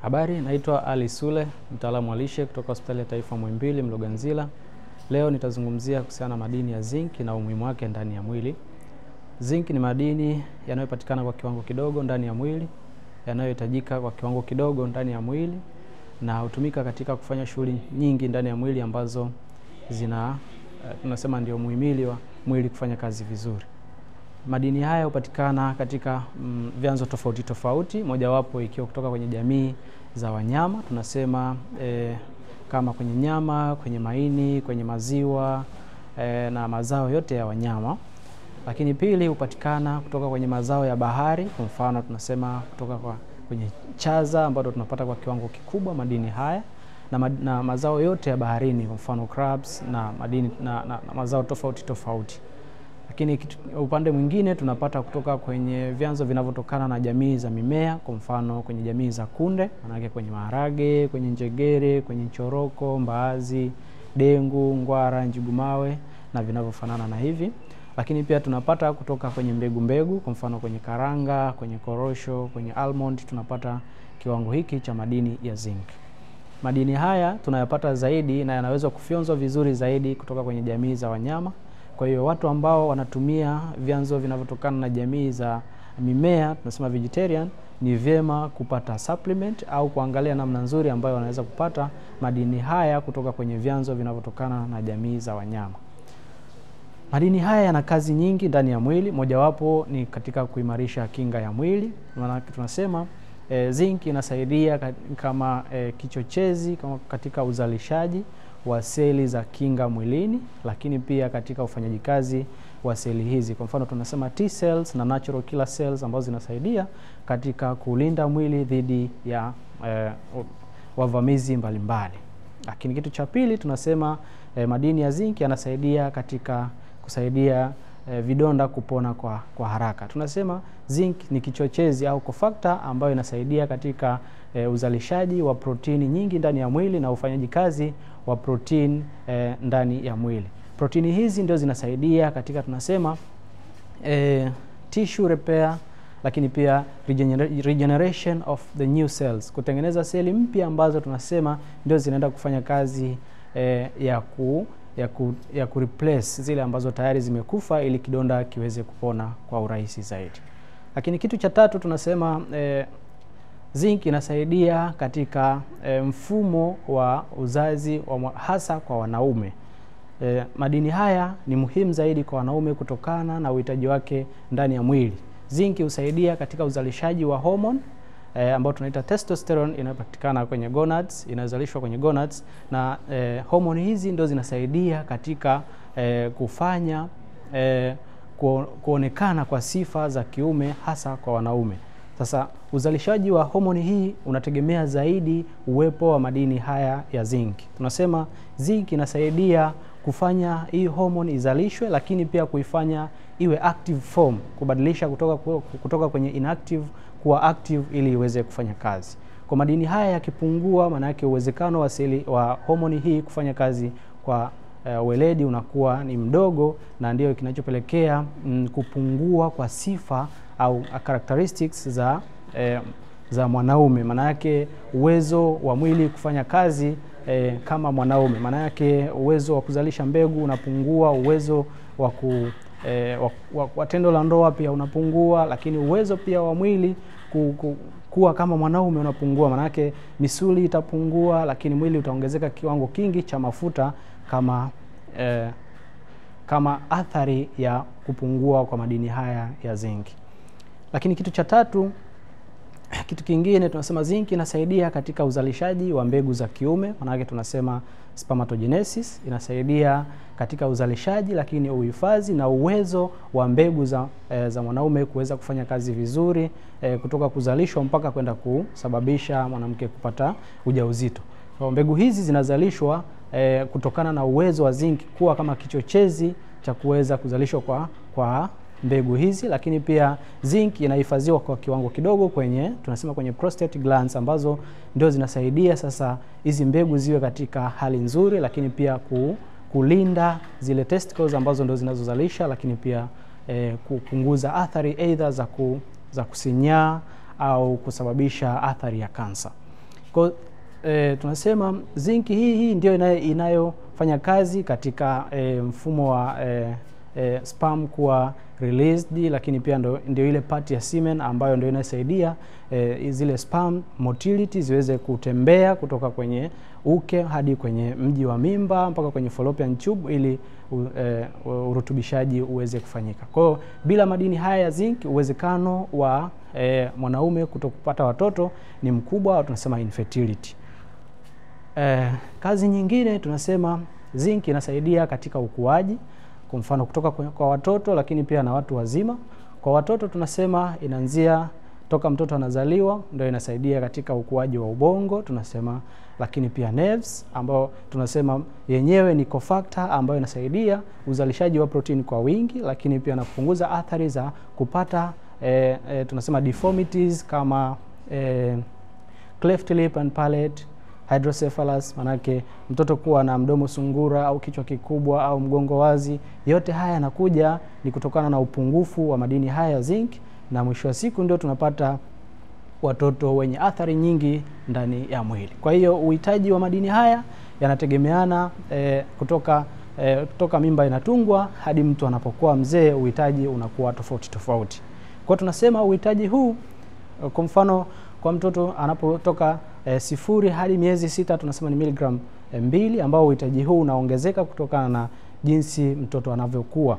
Habari, naitwa Ali Sule, mtaalamu wa lishe kutoka Hospitali ya Taifa Muhimbili Mloganzila. Leo nitazungumzia kuhusiana na madini ya zinc na umuhimu wake ndani ya mwili. Zinc ni madini yanayopatikana kwa kiwango kidogo ndani ya mwili, yanayohitajika kwa kiwango kidogo ndani ya mwili na hutumika katika kufanya shughuli nyingi ndani ya mwili ambazo tunasema ndio muhimili wa mwili kufanya kazi vizuri. Madini haya hupatikana katika vyanzo tofauti tofauti, mojawapo ikiwa kutoka kwenye jamii za wanyama, tunasema kama kwenye nyama, kwenye maini, kwenye maziwa na mazao yote ya wanyama. Lakini pili hupatikana kutoka kwenye mazao ya bahari, kwa mfano tunasema kutoka kwenye chaza ambayo tunapata kwa kiwango kikubwa madini haya na mazao yote ya baharini, kwa mfano crabs na madini na mazao tofauti tofauti. Lakini upande mwingine tunapata kutoka kwenye vyanzo vinavyotokana na jamii za mimea, kwa mfano kwenye jamii za kunde, manake kwenye maharage, kwenye njegere, kwenye choroko, mbaazi, dengu, ngwara, njugumawe na vinavyofanana na hivi. Lakini pia tunapata kutoka kwenye mbegu, kwa mfano kwenye karanga, kwenye korosho, kwenye almond tunapata kiwango hiki cha madini ya zinc. Madini haya tunayapata zaidi na yanaweza kufyonzwa vizuri zaidi kutoka kwenye jamii za wanyama. Kwa hiyo watu ambao wanatumia vyanzo vinavyotokana na jamii za mimea, tunasema vegetarian, ni vyema kupata supplement au kuangalia namna nzuri ambayo wanaweza kupata madini haya kutoka kwenye vyanzo vinavyotokana na jamii za wanyama. Madini haya yana kazi nyingi ndani ya mwili, mojawapo ni katika kuimarisha kinga ya mwili. Maana tunasema zinc inasaidia kama kichochezi kama katika uzalishaji wa seli za kinga mwilini, lakini pia katika ufanyaji kazi wa seli hizi. Kwa mfano tunasema T cells na natural killer cells ambazo zinasaidia katika kulinda mwili dhidi ya wavamizi mbalimbali. Lakini kitu cha pili tunasema madini ya zinc yanasaidia katika kusaidia vidonda kupona kwa haraka. Tunasema zinc ni kichochezi au cofactor ambayo inasaidia katika uzalishaji wa protini nyingi ndani ya mwili na ufanyaji kazi wa protein ndani ya mwili. Protini hizi ndio zinasaidia katika tunasema tissue repair, lakini pia regeneration of the new cells, kutengeneza seli mpya ambazo tunasema ndio zinaenda kufanya kazi ya kureplace zile ambazo tayari zimekufa ili kidonda kiweze kupona kwa urahisi zaidi. Lakini kitu cha tatu tunasema zinc inasaidia katika mfumo wa uzazi hasa kwa wanaume. Madini haya ni muhimu zaidi kwa wanaume kutokana na uhitaji wake ndani ya mwili. Zinc husaidia katika uzalishaji wa hormone ambao tunaita testosterone, inapatikana kwenye gonads, inazalishwa kwenye gonads, na hormone hizi ndio zinasaidia katika kufanya kuonekana kwa sifa za kiume hasa kwa wanaume. Sasa uzalishaji wa homoni hii unategemea zaidi uwepo wa madini haya ya zinc. Tunasema zinc inasaidia kufanya hii homoni izalishwe, lakini pia kuifanya iwe active form, kubadilisha kutoka kwenye inactive kuwa active ili iweze kufanya kazi. Kwa madini haya yakipungua, maana yake uwezekano wa homoni hii kufanya kazi kwa weledi unakuwa ni mdogo, na ndio kinachopelekea kupungua kwa sifa au characteristics za mwanaume. Maana yake uwezo wa mwili kufanya kazi kama mwanaume, maana yake uwezo wa kuzalisha mbegu unapungua, uwezo wa tendo la ndoa pia unapungua, lakini uwezo pia wa mwili kuwa kama mwanaume unapungua. Maana yake misuli itapungua, lakini mwili utaongezeka kiwango kingi cha mafuta kama athari ya kupungua kwa madini haya ya zinc. Lakini kitu kingine tunasema zinc inasaidia katika uzalishaji wa mbegu za kiume, maana yake tunasema spermatogenesis, inasaidia katika uzalishaji lakini uhifadhi na uwezo wa mbegu za mwanaume kuweza kufanya kazi vizuri kutoka kuzalishwa mpaka kwenda kusababisha mwanamke kupata ujauzito. So, mbegu hizi zinazalishwa kutokana na uwezo wa zinc kuwa kama kichochezi cha kuweza kuzalishwa kwa mbegu hizi. Lakini pia zinc inahifadhiwa kwa kiwango kidogo tunasema kwenye prostate glands, ambazo ndio zinasaidia sasa hizi mbegu ziwe katika hali nzuri, lakini pia kulinda zile testicles ambazo ndio zinazozalisha, lakini pia kupunguza athari either za kusinyaa au kusababisha athari ya kansa. Kwa tunasema zinki hii ndio inayofanya kazi katika mfumo wa sperm kuwa released, lakini pia ndio ile part ya semen ambayo ndio inasaidia zile sperm motility ziweze kutembea kutoka kwenye uke hadi kwenye mji wa mimba mpaka kwenye fallopian tube ili urutubishaji uweze kufanyika. Kwa hiyo bila madini haya ya zinc, uwezekano wa mwanaume kutokupata watoto ni mkubwa, au tunasema infertility. Kazi nyingine tunasema zinc inasaidia katika ukuaji, kwa mfano kutoka kwa watoto, lakini pia na watu wazima. Kwa watoto tunasema inaanzia toka mtoto anazaliwa, ndio inasaidia katika ukuaji wa ubongo tunasema, lakini pia nerves ambao tunasema yenyewe ni cofactor ambayo inasaidia uzalishaji wa protein kwa wingi, lakini pia na kupunguza athari za kupata tunasema deformities kama cleft lip and palate, hydrocephalus, manake mtoto kuwa na mdomo sungura au kichwa kikubwa au mgongo wazi. Yote haya yanakuja ni kutokana na upungufu wa madini haya ya zinc, na mwisho wa siku ndio tunapata watoto wenye athari nyingi ndani ya mwili. Kwa hiyo uhitaji wa madini haya yanategemeana kutoka mimba inatungwa hadi mtu anapokuwa mzee, uhitaji unakuwa tofauti tofauti. Kwa tunasema uhitaji huu, kwa mfano kwa mtoto anapotoka 0 hadi miezi 6 tunasema ni miligram 2, ambao uhitaji huu unaongezeka kutokana na jinsi mtoto anavyokuwa.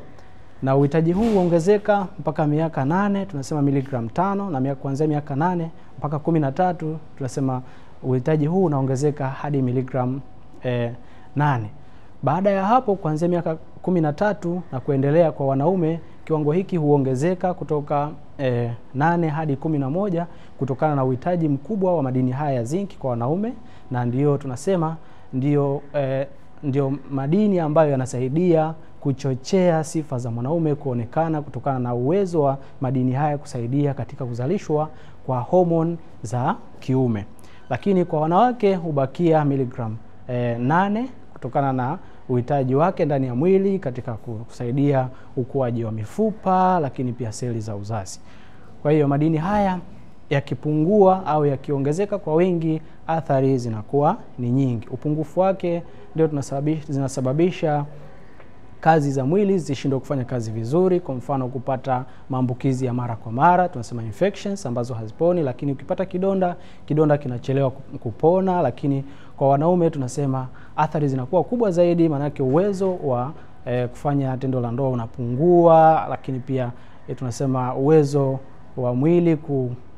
Na uhitaji huu huongezeka mpaka miaka 8 tunasema miligram 5, na kuanzia miaka 8 mpaka 13 tunasema uhitaji huu unaongezeka hadi miligram 8. Baada ya hapo kuanzia miaka 13 na kuendelea kwa wanaume, kiwango hiki huongezeka kutoka 8 hadi 11 kutokana na uhitaji mkubwa wa madini haya ya zinc kwa wanaume, na ndio tunasema ndio madini ambayo yanasaidia kuchochea sifa za mwanaume kuonekana kutokana na uwezo wa madini haya kusaidia katika kuzalishwa kwa hormone za kiume. Lakini kwa wanawake hubakia miligram 8 kutokana na uhitaji wake ndani ya mwili katika kusaidia ukuaji wa mifupa, lakini pia seli za uzazi. Kwa hiyo madini haya yakipungua au yakiongezeka kwa wingi, athari zinakuwa ni nyingi. Upungufu wake ndio zinasababisha kazi za mwili zishindwe kufanya kazi vizuri, kwa mfano kupata maambukizi ya mara kwa mara tunasema infections ambazo haziponi, lakini ukipata kidonda kinachelewa kupona. Lakini kwa wanaume tunasema athari zinakuwa kubwa zaidi, maana yake uwezo wa kufanya tendo la ndoa unapungua, lakini pia tunasema uwezo wa mwili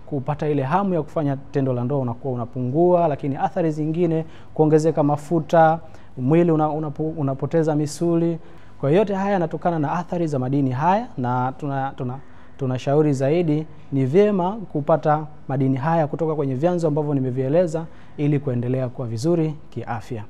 kupata ile hamu ya kufanya tendo la ndoa unakuwa unapungua. Lakini athari zingine kuongezeka mafuta, mwili unapoteza misuli. Kwa yote haya yanatokana na athari za madini haya, na tunashauri zaidi ni vyema kupata madini haya kutoka kwenye vyanzo ambavyo nimevieleza ili kuendelea kuwa vizuri kiafya.